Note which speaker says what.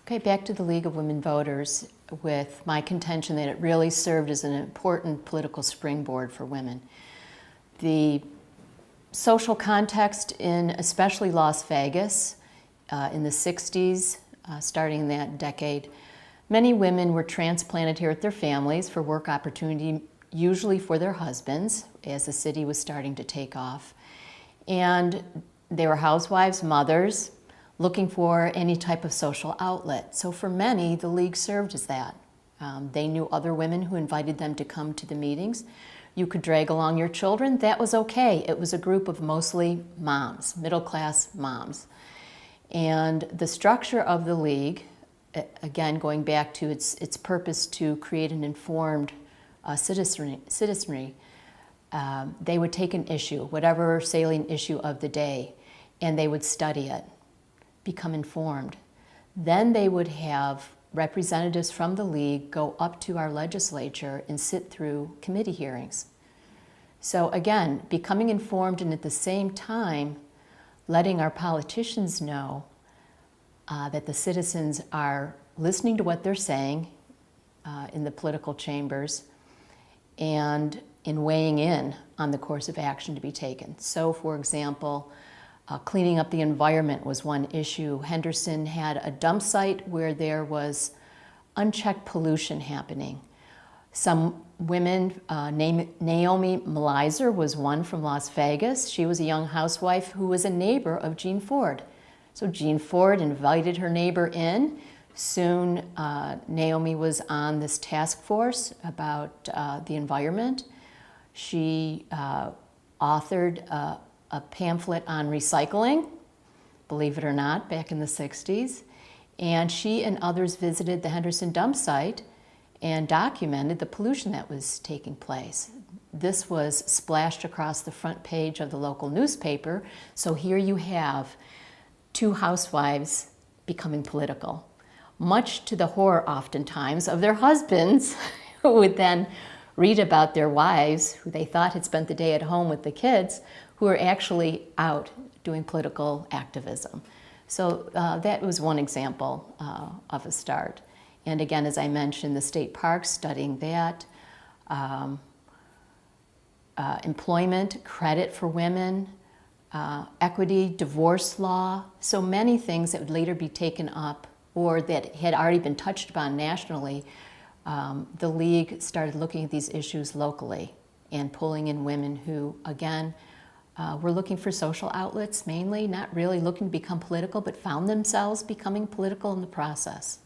Speaker 1: Okay, back to the League of Women Voters with my contention that it really served as an important political springboard for women. The social context in especially Las Vegas in the 60s, starting in that decade, many women were transplanted here with their families for work opportunity, usually for their husbands, as the city was starting to take off. And they were housewives, mothers, looking for any type of social outlet. So for many, the League served as that. They knew other women who invited them to come to the meetings. You could drag along your children, that was okay. It was a group of mostly moms, middle-class moms. And the structure of the League, again, going back to its purpose to create an informed citizenry, they would take an issue, whatever salient issue of the day, and they would study it, become informed. Then they would have representatives from the League go up to our legislature and sit through committee hearings. So again, becoming informed and at the same time letting our politicians know that the citizens are listening to what they're saying in the political chambers and in weighing in on the course of action to be taken. So for example, cleaning up the environment was one issue. Henderson had a dump site where there was unchecked pollution happening. Some women, Naomi Melizer was one from Las Vegas. She was a young housewife who was a neighbor of Jean Ford. So Jean Ford invited her neighbor in. Soon Naomi was on this task force about the environment. She authored a pamphlet on recycling, believe it or not, back in the 60s. And she and others visited the Henderson dump site and documented the pollution that was taking place. This was splashed across the front page of the local newspaper. So here you have two housewives becoming political, much to the horror oftentimes of their husbands who would then read about their wives who they thought had spent the day at home with the kids, who are actually out doing political activism. So that was one example of a start. And again, as I mentioned, the state parks, studying that, employment, credit for women, equity, divorce law, so many things that would later be taken up or that had already been touched upon nationally. The League started looking at these issues locally and pulling in women who, again, were looking for social outlets mainly, not really looking to become political, but found themselves becoming political in the process.